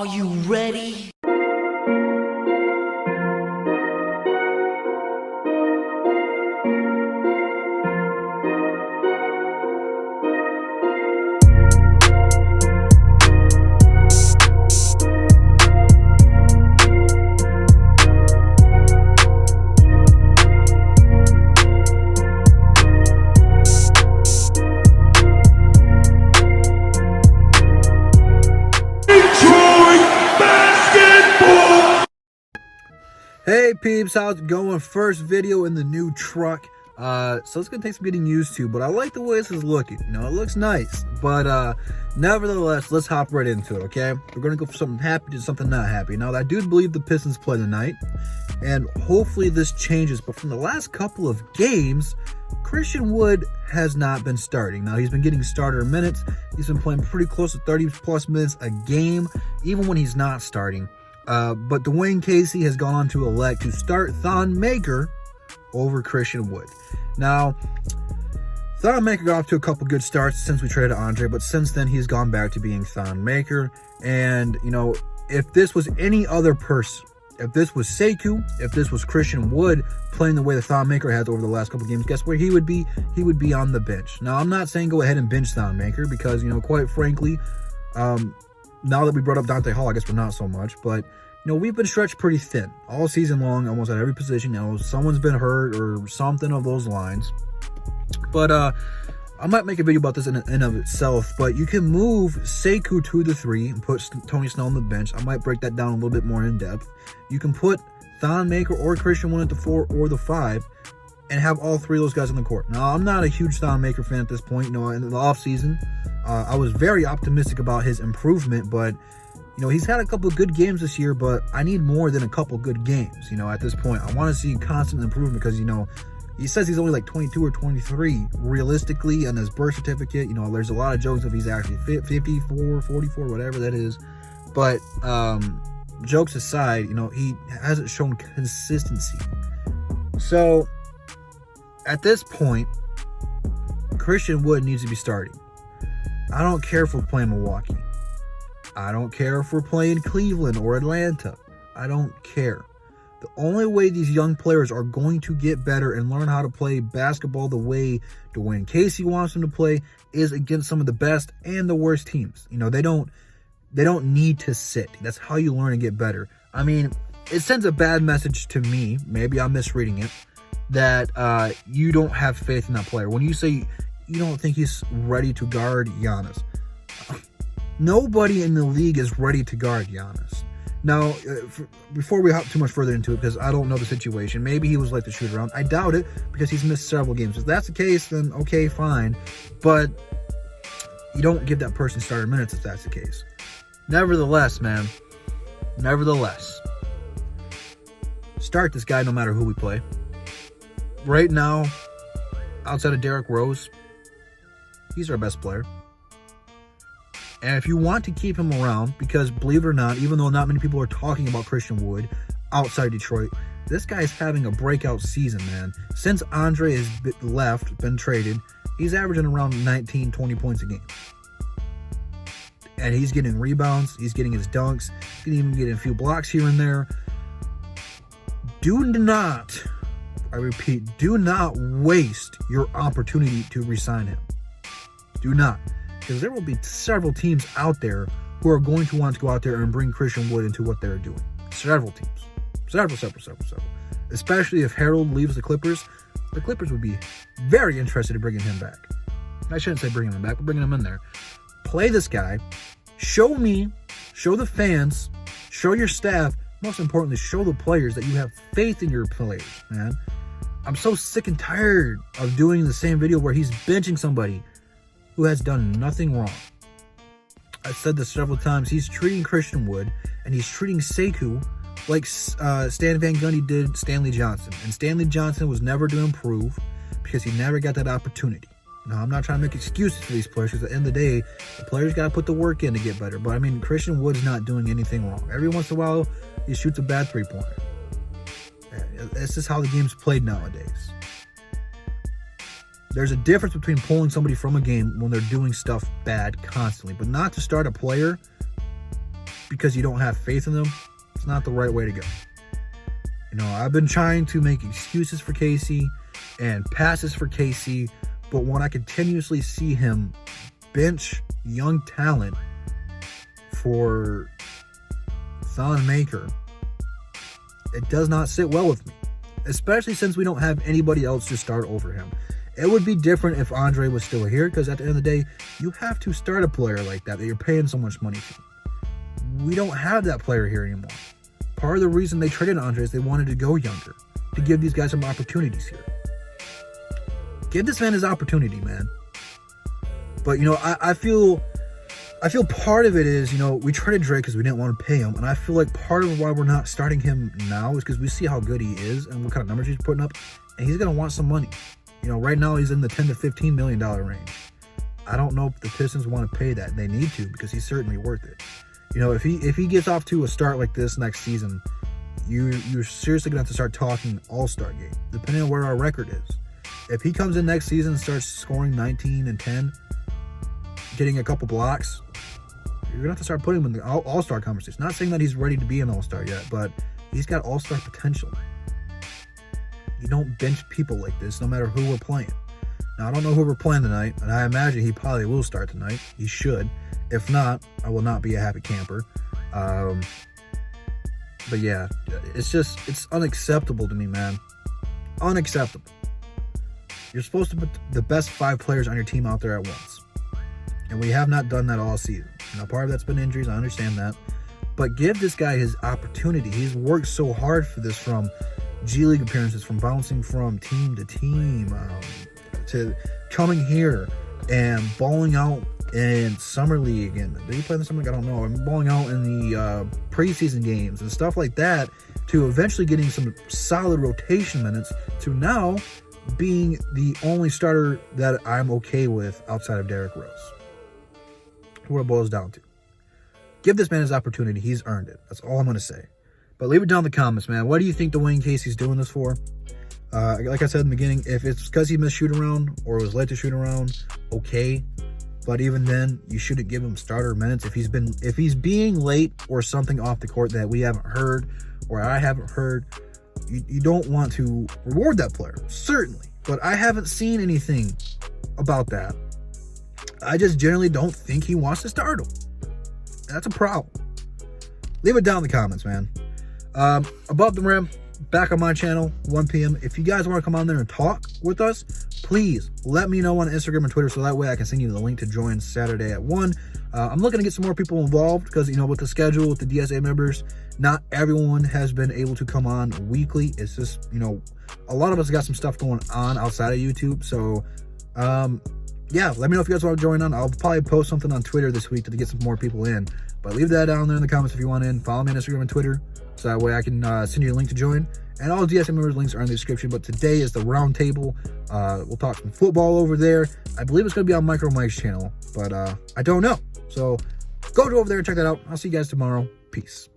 Are you ready? Hey peeps, how's it going? First video in the new truck. So it's gonna take some getting used to, but I like the way this is looking. You know, it looks nice. But nevertheless, let's hop right into it, okay? We're gonna go from something happy to something not happy. Now, I do believe the Pistons play tonight, and hopefully this changes. But from the last couple of games, Christian Wood has not been starting. Now, he's been getting starter minutes. He's been playing pretty close to 30+ minutes a game, even when he's not starting. But Dwayne Casey has gone on to elect to start Thon Maker over Christian Wood. Now, Thon Maker got off to a couple good starts since we traded Andre, but since then he's gone back to being Thon Maker. And, you know, if this was any other person, if this was Sekou, if this was Christian Wood playing the way the Thon Maker has over the last couple games, guess where he would be? He would be on the bench. Now, I'm not saying go ahead and bench Thon Maker because, you know, quite frankly, now that we brought up Dante Hall, I guess we're not so much, but, you know, we've been stretched pretty thin all season long, almost at every position. You know, someone's been hurt or something of those lines. But I might make a video about this in and of itself, but you can move Sekou to the 3 and put Tony Snell on the bench. I might break that down a little bit more in depth. You can put Thon Maker or Christian Wood at the 4 or the 5 and have all 3 of those guys on the court. Now, I'm not a huge Thon Maker fan at this point. You know, in the offseason, I was very optimistic about his improvement, but, you know, he's had a couple of good games this year, but I need more than a couple good games, you know, at this point. I want to see constant improvement because, you know, he says he's only like 22 or 23 realistically on his birth certificate. You know, there's a lot of jokes if he's actually 54, 44, whatever that is. But jokes aside, you know, he hasn't shown consistency. So at this point, Christian Wood needs to be starting. I don't care if we're playing Milwaukee. I don't care if we're playing Cleveland or Atlanta. I don't care. The only way these young players are going to get better and learn how to play basketball the way Dwayne Casey wants them to play is against some of the best and the worst teams. You know, they don't need to sit. That's how you learn and get better. I mean, it sends a bad message to me, maybe I'm misreading it, that you don't have faith in that player. When you say you don't think he's ready to guard Giannis. Nobody in the league is ready to guard Giannis. Now, before we hop too much further into it, because I don't know the situation, maybe he was like the shoot around. I doubt it because he's missed several games. If that's the case, then okay, fine. But you don't give that person starter minutes if that's the case. Nevertheless, man, start this guy no matter who we play. Right now, outside of Derrick Rose, he's our best player. And if you want to keep him around, because believe it or not, even though not many people are talking about Christian Wood outside Detroit, this guy is having a breakout season, man. Since Andre has been traded, he's averaging around 19, 20 points a game. And he's getting rebounds, he's getting his dunks, he's even getting a few blocks here and there. Do not, I repeat, do not waste your opportunity to re-sign him. Do not. Because there will be several teams out there who are going to want to go out there and bring Christian Wood into what they're doing. Several teams. Several. Especially if Harold leaves the Clippers would be very interested in bringing him back. I shouldn't say bringing him back, but bringing him in there. Play this guy. Show me, show the fans, show your staff, most importantly, show the players that you have faith in your players, man. I'm so sick and tired of doing the same video where he's benching somebody who has done nothing wrong. I've said this several times. He's treating Christian Wood and he's treating Sekou like Stan Van Gundy did Stanley Johnson. And Stanley Johnson was never to improve because he never got that opportunity. Now, I'm not trying to make excuses for these players because at the end of the day, the players got to put the work in to get better. But, I mean, Christian Wood's not doing anything wrong. Every once in a while, he shoots a bad three-pointer. This is how the game's played nowadays. There's a difference between pulling somebody from a game when they're doing stuff bad constantly, but not to start a player because you don't have faith in them, it's not the right way to go. You know, I've been trying to make excuses for Casey and passes for Casey, but when I continuously see him bench young talent for Thon Maker, it does not sit well with me, especially since we don't have anybody else to start over him. It would be different if Andre was still here, because at the end of the day, you have to start a player like that you're paying so much money to. We don't have that player here anymore. Part of the reason they traded Andre is they wanted to go younger, to give these guys some opportunities here. Give this man his opportunity, man. But, you know, I feel part of it is, you know, we traded Drake because we didn't want to pay him. And I feel like part of why we're not starting him now is because we see how good he is and what kind of numbers he's putting up. And he's going to want some money. You know, right now he's in the $10 to $15 million range. I don't know if the Pistons want to pay that. They need to, because he's certainly worth it. You know, if he gets off to a start like this next season, you're seriously going to have to start talking all-star game, depending on where our record is. If he comes in next season and starts scoring 19 and 10, getting a couple blocks, you're going to have to start putting him in the all-star conversation. Not saying that he's ready to be an all-star yet, but he's got all-star potential. You don't bench people like this, no matter who we're playing. Now, I don't know who we're playing tonight, and I imagine he probably will start tonight. He should. If not, I will not be a happy camper. But yeah, it's unacceptable to me, man. Unacceptable. You're supposed to put the best 5 players on your team out there at once. And we have not done that all season. Now, part of that's been injuries, I understand that. But give this guy his opportunity. He's worked so hard for this, from G League appearances, from bouncing from team to team, to coming here and balling out in Summer League. And did he play in the Summer League? I don't know. I'm balling out in the preseason games and stuff like that, to eventually getting some solid rotation minutes, to now being the only starter that I'm okay with outside of Derrick Rose. What it boils down to. Give this man his opportunity. He's earned it. That's all I'm going to say. But leave it down in the comments, man. What do you think Dwayne Casey's doing this for? Like I said in the beginning, if it's because he missed shoot around or was late to shoot around, okay. But even then, you shouldn't give him starter minutes. If he's being late or something off the court that we haven't heard or I haven't heard, you don't want to reward that player, certainly. But I haven't seen anything about that. I just generally don't think he wants to start him. That's a problem. Leave it down in the comments, man. Above the Rim, back on my channel, 1 p.m. If you guys want to come on there and talk with us, please let me know on Instagram and Twitter, so that way I can send you the link to join Saturday at 1. I'm looking to get some more people involved because, you know, with the schedule, with the DSA members, not everyone has been able to come on weekly. It's just, you know, a lot of us got some stuff going on outside of YouTube. So, yeah, let me know if you guys want to join on. I'll probably post something on Twitter this week to get some more people in. But leave that down there in the comments if you want in. Follow me on Instagram and Twitter, so that way I can send you a link to join. And all DSM members' links are in the description. But today is the round table. We'll talk some football over there. I believe it's going to be on Micro Mike's channel, but I don't know. So go over there and check that out. I'll see you guys tomorrow. Peace.